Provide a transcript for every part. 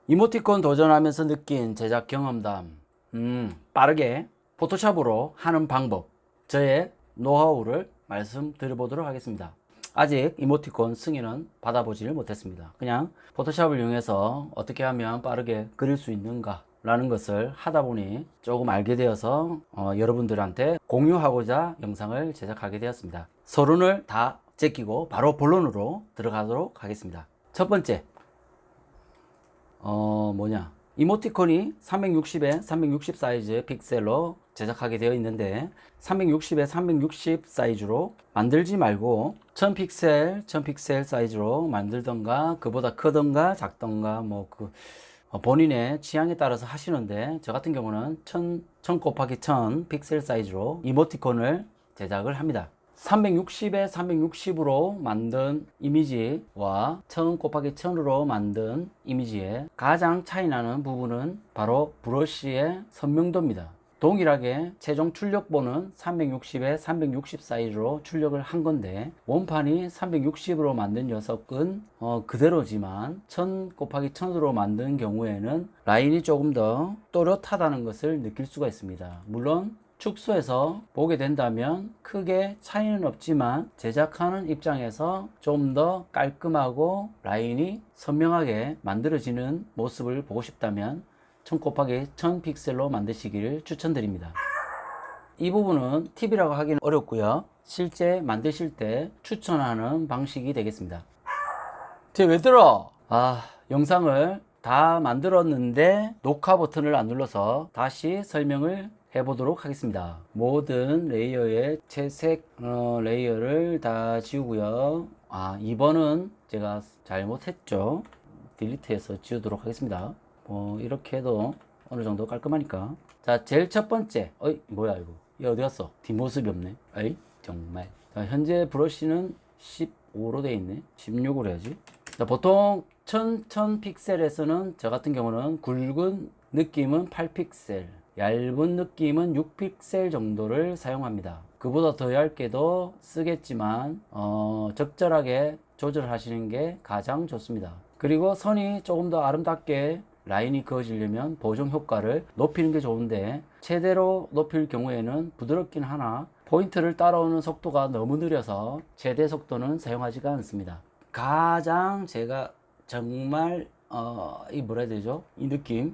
이모티콘 도전하면서 느낀 제작 경험담. 빠르게 포토샵으로 하는 방법. 저의 노하우를 말씀드려보도록 하겠습니다. 아직 이모티콘 승인은 받아보지를 못했습니다. 그냥 포토샵을 이용해서 어떻게 하면 빠르게 그릴 수 있는가 라는 것을 하다 보니 조금 알게 되어서 여러분들한테 공유하고자 영상을 제작하게 되었습니다. 서론을 다 제끼고 바로 본론으로 들어가도록 하겠습니다. 첫 번째, 이모티콘이 360에 360 사이즈의 픽셀로 제작하게 되어 있는데 360에 360 사이즈로 만들지 말고 1000픽셀 사이즈로 만들던가 그보다 크던가 작던가 본인의 취향에 따라서 하시는데, 저 같은 경우는 1000 곱하기 1000 픽셀 사이즈로 이모티콘을 제작을 합니다. 360에 360으로 만든 이미지와 1000 곱하기 1000으로 만든 이미지의 가장 차이 나는 부분은 바로 브러쉬의 선명도입니다. 동일하게 최종 출력본은 360에 360 사이즈로 출력을 한 건데, 원판이 360으로 만든 녀석은 그대로지만 1000 곱하기 1000으로 만든 경우에는 라인이 조금 더 또렷하다는 것을 느낄 수가 있습니다. 물론 축소해서 보게 된다면 크게 차이는 없지만 제작하는 입장에서 좀 더 깔끔하고 라인이 선명하게 만들어지는 모습을 보고 싶다면 1000 곱하기 1000 픽셀로 만드시기를 추천드립니다. 이 부분은 팁이라고 하기는 어렵고요. 실제 만드실 때 추천하는 방식이 되겠습니다. 쟤 왜 들어? 영상을 다 만들었는데 녹화 버튼을 안 눌러서 다시 설명을 해보도록 하겠습니다. 모든 레이어의 채색 레이어를 다 지우고요. 2번은 제가 잘못했죠. 딜리트해서 지우도록 하겠습니다. 이렇게 해도 어느 정도 깔끔하니까. 자, 제일 첫 번째. 뭐야 이거? 얘 어디 갔어? 뒷모습이 없네. 정말. 자, 현재 브러쉬는 15로 되어 있네. 16으로 해야지. 자, 보통 1000 픽셀에서는 저 같은 경우는 굵은 느낌은 8픽셀, 얇은 느낌은 6픽셀 정도를 사용합니다. 그보다 더 얇게도 쓰겠지만 적절하게 조절하시는 게 가장 좋습니다. 그리고 선이 조금 더 아름답게 라인이 그어지려면 보정 효과를 높이는 게 좋은데, 최대로 높일 경우에는 부드럽긴 하나 포인트를 따라오는 속도가 너무 느려서 최대 속도는 사용하지가 않습니다. 가장 제가 정말 이 뭐라 해야 되죠? 이 느낌,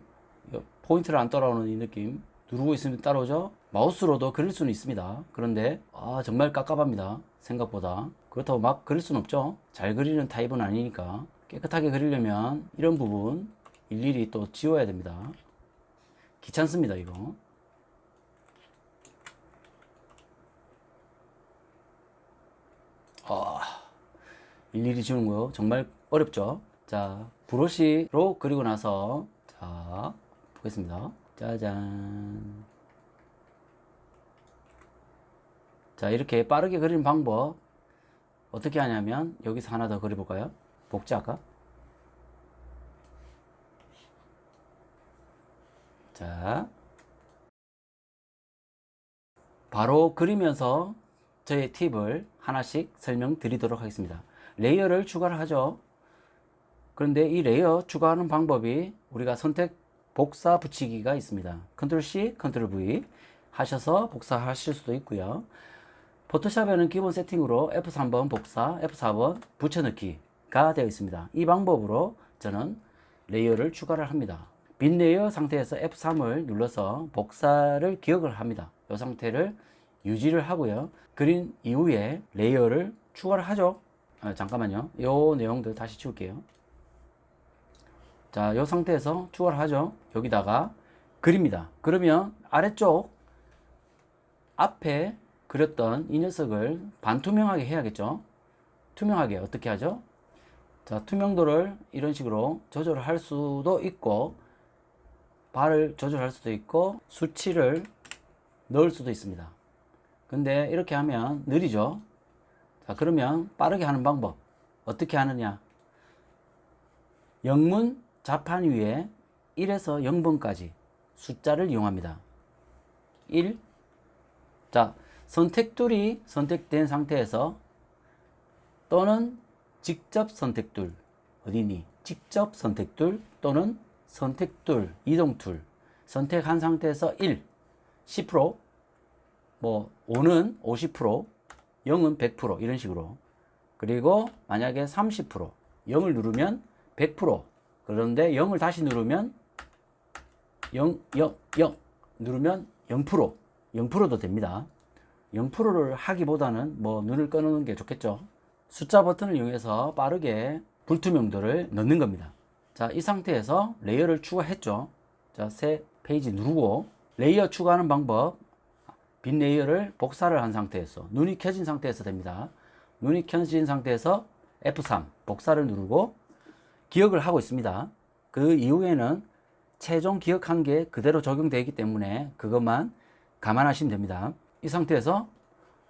포인트를 안 따라오는 이 느낌, 누르고 있으면 따라오죠? 마우스로도 그릴 수는 있습니다. 그런데 정말 깝깝합니다. 생각보다. 그렇다고 막 그릴 수는 없죠. 잘 그리는 타입은 아니니까. 깨끗하게 그리려면 이런 부분 일일이 또 지워야 됩니다. 귀찮습니다 이거. 일일이 지우는 거요 정말 어렵죠. 자, 브러쉬로 그리고 나서 자 보겠습니다. 짜잔. 자, 이렇게 빠르게 그리는 방법 어떻게 하냐면, 여기서 하나 더 그려볼까요? 복제할까? 자, 바로 그리면서 저의 팁을 하나씩 설명드리도록 하겠습니다. 레이어를 추가를 하죠. 그런데 이 레이어 추가하는 방법이 우리가 선택 복사 붙이기가 있습니다. 컨트롤 C, 컨트롤 V 하셔서 복사하실 수도 있고요. 포토샵에는 기본 세팅으로 F3번 복사, F4번 붙여넣기가 되어 있습니다. 이 방법으로 저는 레이어를 추가를 합니다. 빈 레이어 상태에서 F3을 눌러서 복사를 기억을 합니다. 이 상태를 유지를 하고요. 그린 이후에 레이어를 추가를 하죠. 잠깐만요. 이 내용들 다시 치울게요. 자, 이 상태에서 추가를 하죠. 여기다가 그립니다. 그러면 아래쪽 앞에 그렸던 이 녀석을 반투명하게 해야겠죠. 투명하게 어떻게 하죠? 자, 투명도를 이런 식으로 조절을 할 수도 있고, 발을 조절할 수도 있고, 수치를 넣을 수도 있습니다. 근데 이렇게 하면 느리죠. 자, 그러면 빠르게 하는 방법 어떻게 하느냐? 영문 자판 위에 1에서 0번까지 숫자를 이용합니다. 1. 자, 선택툴이 선택된 상태에서 또는 직접 선택툴, 어디니? 직접 선택툴 또는 선택툴, 이동툴 선택한 상태에서 1, 10%, 뭐 5는 50%, 0은 100% 이런 식으로. 그리고 만약에 30%, 0을 누르면 100%, 그런데 0을 다시 누르면 0, 0, 0 누르면 0%, 0%도 됩니다. 0%를 하기보다는 뭐 눈을 꺼놓는 게 좋겠죠. 숫자 버튼을 이용해서 빠르게 불투명도를 넣는 겁니다. 자, 이 상태에서 레이어를 추가했죠. 자, 새 페이지 누르고 레이어 추가하는 방법, 빈 레이어를 복사를 한 상태에서 눈이 켜진 상태에서 됩니다. 눈이 켜진 상태에서 F3 복사를 누르고 기억을 하고 있습니다. 그 이후에는 최종 기억한 게 그대로 적용되기 때문에 그것만 감안하시면 됩니다. 이 상태에서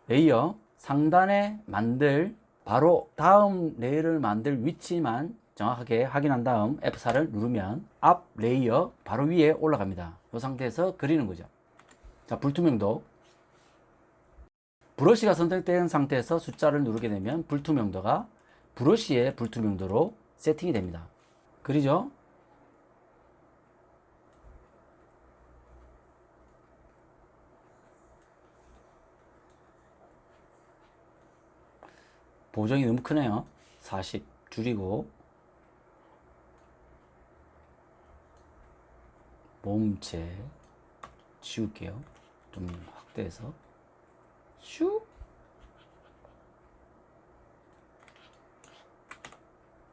레이어 상단에 만들 바로 다음 레이어를 만들 위치만 정확하게 확인한 다음 F4를 누르면 앞 레이어 바로 위에 올라갑니다. 이 상태에서 그리는 거죠. 자, 불투명도. 브러쉬가 선택된 상태에서 숫자를 누르게 되면 불투명도가 브러쉬의 불투명도로 세팅이 됩니다. 그리죠? 보정이 너무 크네요. 40 줄이고 몸체 지울게요. 좀 확대해서 슉.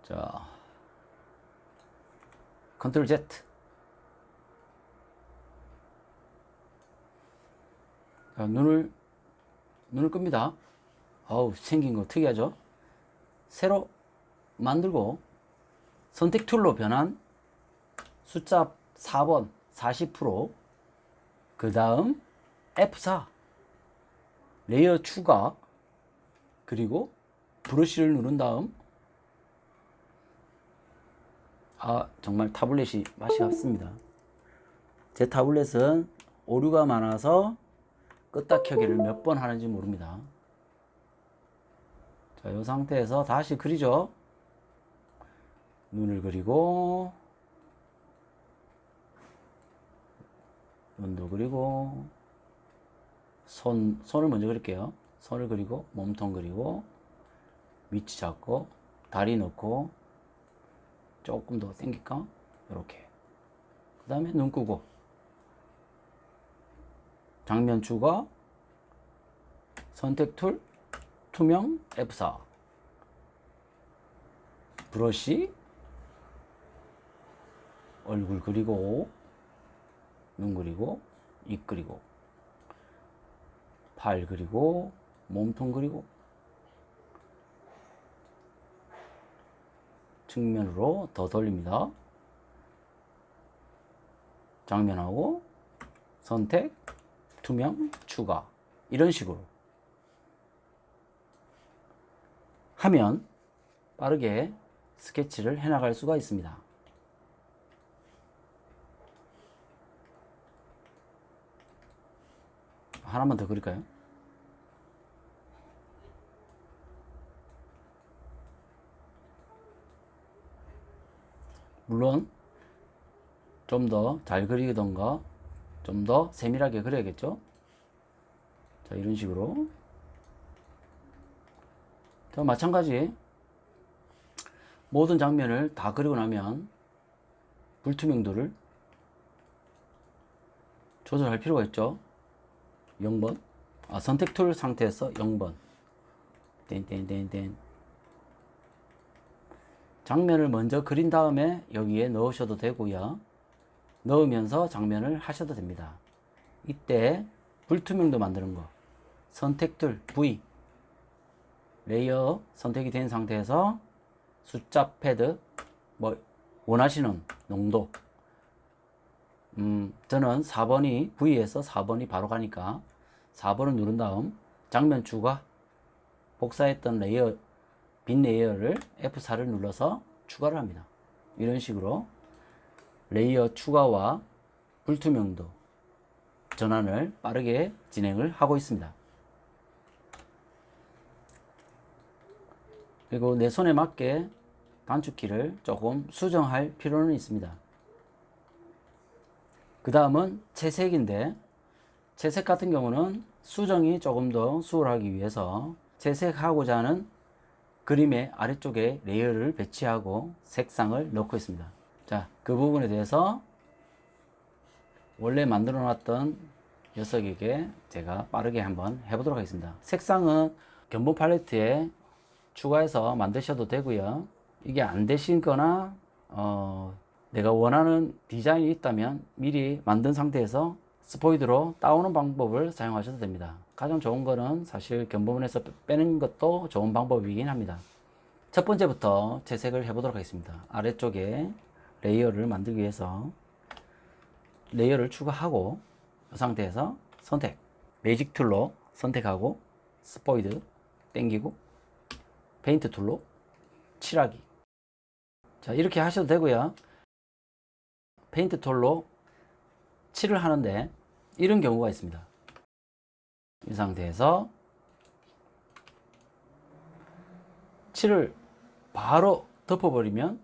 자, 컨트롤 Z. 자, 눈을 끕니다. 어우, 생긴 거 특이하죠? 새로 만들고 선택 툴로 변한 숫자 4번 40%, 그 다음 F4 레이어 추가, 그리고 브러쉬를 누른 다음 정말 타블렛이 맛이 없습니다. 제 타블렛은 오류가 많아서 끄다 켜기를 몇 번 하는지 모릅니다. 자, 이 상태에서 다시 그리죠. 눈을 그리고 눈도 그리고 손을 먼저 그릴게요. 손을 그리고 몸통 그리고 위치 잡고 다리 넣고 조금 더 당길까? 이렇게. 그 다음에 눈 끄고 장면 추가, 선택 툴, 투명, F4 브러쉬, 얼굴 그리고 눈 그리고 입 그리고 팔 그리고 몸통 그리고 측면으로 더 돌립니다. 장면하고 선택, 투명, 추가 이런 식으로 하면 빠르게 스케치를 해나갈 수가 있습니다. 하나만 더 그릴까요? 물론 좀 더 잘 그리던가 좀 더 세밀하게 그려야겠죠. 자, 이런 식으로. 자, 마찬가지 모든 장면을 다 그리고 나면 불투명도를 조절할 필요가 있죠. 0번 선택 툴 상태에서 0번 땡땡땡땡 장면을 먼저 그린 다음에 여기에 넣으셔도 되고요. 넣으면서 장면을 하셔도 됩니다. 이때 불투명도 만드는 거 선택 툴 V 레이어 선택이 된 상태에서 숫자 패드 뭐 원하시는 농도 저는 4번이 V에서 4번이 바로 가니까 4번을 누른 다음 장면 추가 복사했던 레이어 빈 레이어를 F4를 눌러서 추가를 합니다. 이런 식으로 레이어 추가와 불투명도 전환을 빠르게 진행을 하고 있습니다. 그리고 내 손에 맞게 단축키를 조금 수정할 필요는 있습니다. 그 다음은 채색인데, 채색 같은 경우는 수정이 조금 더 수월하기 위해서 채색하고자 하는 그림의 아래쪽에 레이어를 배치하고 색상을 넣고 있습니다. 자, 그 부분에 대해서 원래 만들어 놨던 녀석에게 제가 빠르게 한번 해보도록 하겠습니다. 색상은 견본 팔레트에 추가해서 만드셔도 되고요. 이게 안 되시거나 내가 원하는 디자인이 있다면 미리 만든 상태에서 스포이드로 따오는 방법을 사용하셔도 됩니다. 가장 좋은 거는 사실 견본에서 빼는 것도 좋은 방법이긴 합니다. 첫 번째부터 채색을 해보도록 하겠습니다. 아래쪽에 레이어를 만들기 위해서 레이어를 추가하고 이 상태에서 선택, 매직 툴로 선택하고 스포이드 땡기고 페인트 툴로 칠하기. 자, 이렇게 하셔도 되고요. 페인트 툴로 칠을 하는데 이런 경우가 있습니다. 이 상태에서 칠을 바로 덮어버리면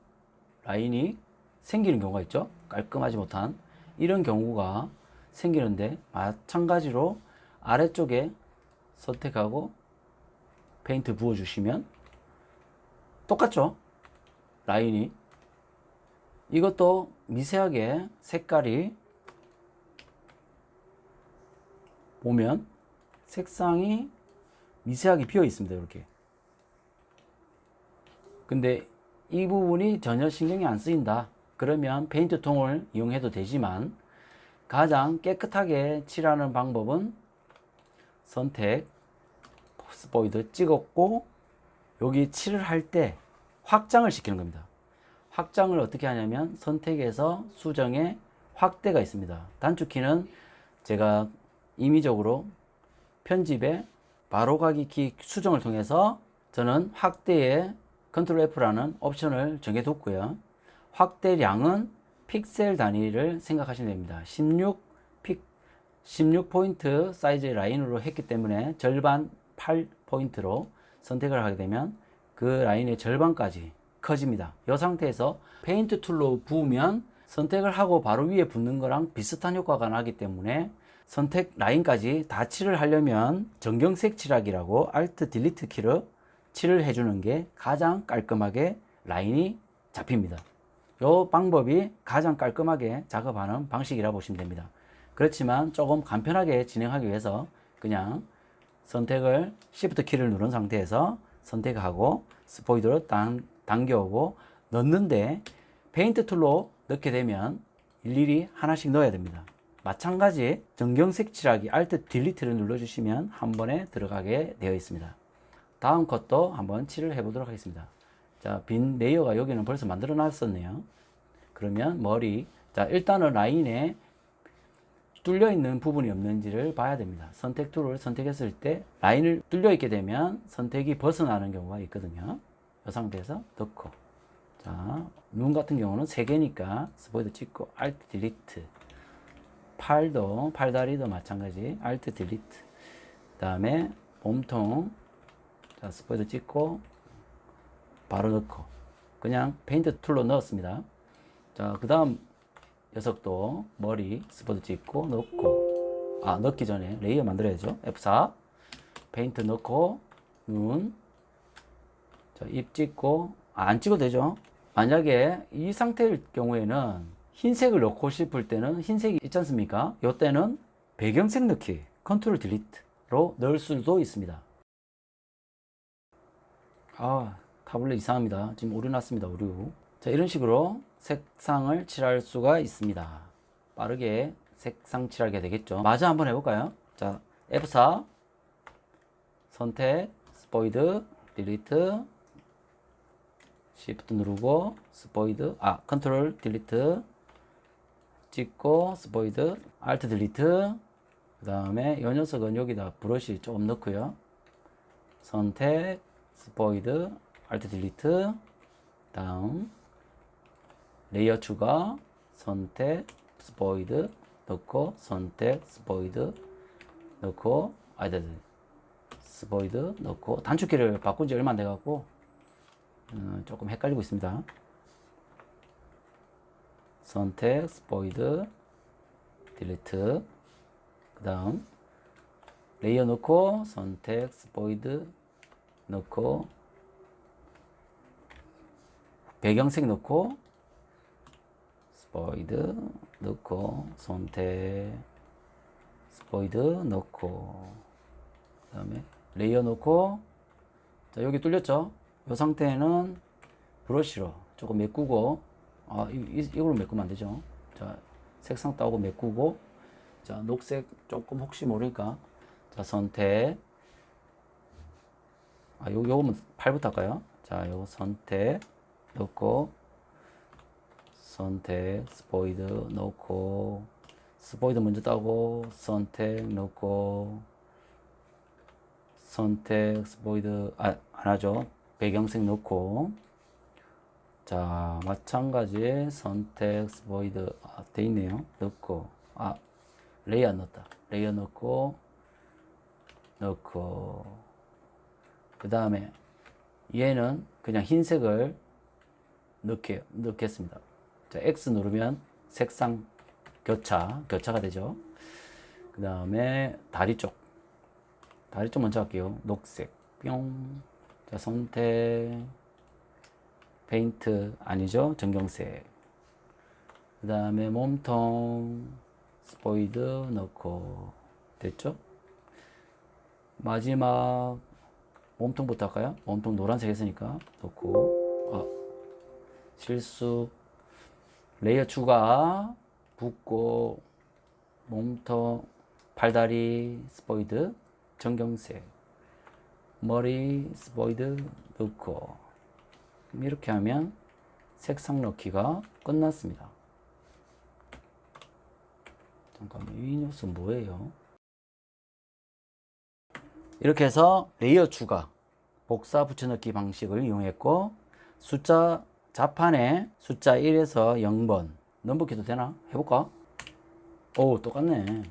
라인이 생기는 경우가 있죠. 깔끔하지 못한 이런 경우가 생기는데, 마찬가지로 아래쪽에 선택하고 페인트 부어주시면 똑같죠. 라인이. 이것도 미세하게 색깔이 보면 색상이 미세하게 비어 있습니다. 이렇게. 근데 이 부분이 전혀 신경이 안 쓰인다. 그러면 페인트 통을 이용해도 되지만 가장 깨끗하게 칠하는 방법은 선택, 스포이드 찍었고 여기 칠을 할 때 확장을 시키는 겁니다. 확장을 어떻게 하냐면 선택에서 수정에 확대가 있습니다. 단축키는 제가 임의적으로 편집에 바로가기 키 수정을 통해서 저는 확대에 컨트롤 F라는 옵션을 정해뒀고요. 확대량은 픽셀 단위를 생각하시면 됩니다. 16포인트 사이즈의 라인으로 했기 때문에 절반 8포인트로 선택을 하게 되면 그 라인의 절반까지 커집니다. 이 상태에서 페인트 툴로 부으면 선택을 하고 바로 위에 붙는 거랑 비슷한 효과가 나기 때문에 선택 라인까지 다 칠을 하려면 정경색 칠하기라고 Alt Delete 키로 칠을 해주는 게 가장 깔끔하게 라인이 잡힙니다. 이 방법이 가장 깔끔하게 작업하는 방식이라 보시면 됩니다. 그렇지만 조금 간편하게 진행하기 위해서 그냥 선택을 Shift 키를 누른 상태에서 선택하고 스포이드로 당겨오고 넣는데, 페인트 툴로 넣게 되면 일일이 하나씩 넣어야 됩니다. 마찬가지 정경색 칠하기 Alt Delete를 눌러주시면 한 번에 들어가게 되어 있습니다. 다음 컷도 한번 칠을 해보도록 하겠습니다. 자, 빈 레이어가 여기는 벌써 만들어 놨었네요. 그러면 머리, 자, 일단은 라인에 뚫려 있는 부분이 없는지를 봐야 됩니다. 선택 툴을 선택했을 때 라인을 뚫려 있게 되면 선택이 벗어나는 경우가 있거든요. 이 상태에서 넣고, 자, 눈 같은 경우는 3개니까 스포이드 찍고 Alt Delete, 팔다리도 마찬가지 Alt Delete, 그 다음에 몸통, 자, 스포이드 찍고 바로 넣고 그냥 페인트 툴로 넣었습니다. 자, 그 다음 녀석도 머리 스포이드 찍고 넣고, 넣기 전에 레이어 만들어야죠. F4 페인트 넣고 눈, 자, 입 찍고, 안 찍어도 되죠. 만약에 이 상태일 경우에는 흰색을 넣고 싶을 때는 흰색이 있지 않습니까? 이때는 배경색 넣기 컨트롤 딜리트로 넣을 수도 있습니다. 타블렛 이상합니다. 지금 오류 났습니다. 오류. 자, 이런 식으로 색상을 칠할 수가 있습니다. 빠르게 색상 칠하게 되겠죠. 마저 한번 해볼까요? 자, F4 선택, 스포이드, 딜리트, Shift 누르고 스포이드, 컨트롤 딜리트 찍고 스포이드, Alt 딜리트, 그 다음에 이 녀석은 여기다 브러쉬 조금 넣고요. 선택, 스포이드, Alt 딜리트, 다음 레이어 추가, 선택, 스포이드 넣고 선택, 스포이드 넣고 스포이드 넣고, 단축키를 바꾼 지 얼마 안 돼 갖고 조금 헷갈리고 있습니다. 선택, 스포이드, 딜리트. 그 다음 레이어 넣고 선택 스포이드 넣고 배경색 넣고 스포이드 넣고 선택 스포이드 넣고 그 다음에 레이어 넣고 자 여기 뚫렸죠? 이 상태에는 브러쉬로 조금 메꾸고 이걸로 메꾸면 안 되죠. 자 색상 따고 메꾸고 자 녹색 조금 혹시 모르니까 자 선택 요거는 8부터 할까요? 자 요거 선택 넣고 선택 스포이드 넣고 스포이드 먼저 따고 선택 넣고 선택 스포이드 안 하죠. 배경색 넣고 자 마찬가지 선택 스포이드 돼 있네요. 넣고 레이어 안 넣었다. 레이어 넣고 그 다음에 얘는 그냥 흰색을 넣겠습니다. 자, X 누르면 색상 교차가 되죠. 그 다음에 다리 쪽 먼저 할게요. 녹색 뿅. 자 선택 페인트 아니죠. 전경색. 그 다음에 몸통 스포이드 넣고 됐죠. 마지막 몸통부터 할까요? 몸통 노란색 했으니까 넣고 실수 레이어 추가 붓고 몸통 팔다리 스포이드 전경색 머리 스포이드 넣고 이렇게 하면 색상 넣기가 끝났습니다. 잠깐만 이 녀석 뭐예요? 이렇게 해서 레이어 추가 복사 붙여넣기 방식을 이용했고 숫자 자판에 숫자 1에서 0번 넘버키도 되나? 해볼까? 오 똑같네.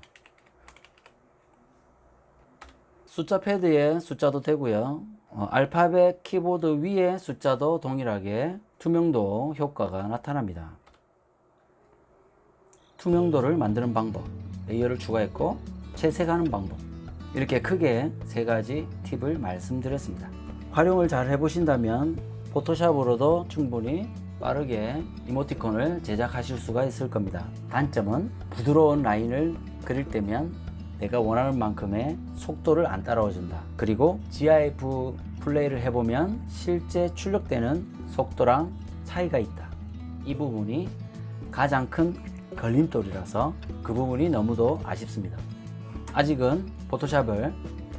숫자 패드에 숫자도 되고요. 알파벳 키보드 위에 숫자도 동일하게 투명도 효과가 나타납니다. 투명도를 만드는 방법, 레이어를 추가했고 채색하는 방법, 이렇게 크게 세 가지 팁을 말씀드렸습니다. 활용을 잘 해보신다면 포토샵으로도 충분히 빠르게 이모티콘을 제작하실 수가 있을 겁니다. 단점은 부드러운 라인을 그릴 때면 내가 원하는 만큼의 속도를 안 따라와준다. 그리고 GIF 플레이를 해보면 실제 출력되는 속도랑 차이가 있다. 이 부분이 가장 큰 걸림돌이라서 그 부분이 너무도 아쉽습니다. 아직은 포토샵을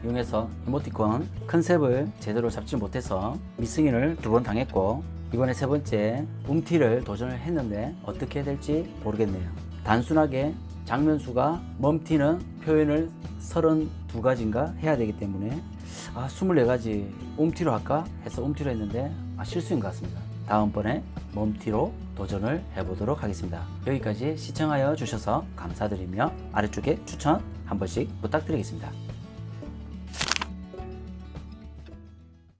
이용해서 이모티콘 컨셉을 제대로 잡지 못해서 미승인을 2번 당했고 이번에 3번째 움티를 도전을 했는데 어떻게 해야 될지 모르겠네요. 단순하게 장면수가 멈티는 표현을 32가지인가 해야 되기 때문에 24가지 움티로 할까 해서 움티로 했는데 실수인 것 같습니다. 다음번에 멈티로 도전을 해보도록 하겠습니다. 여기까지 시청하여 주셔서 감사드리며 아래쪽에 추천 한 번씩 부탁드리겠습니다.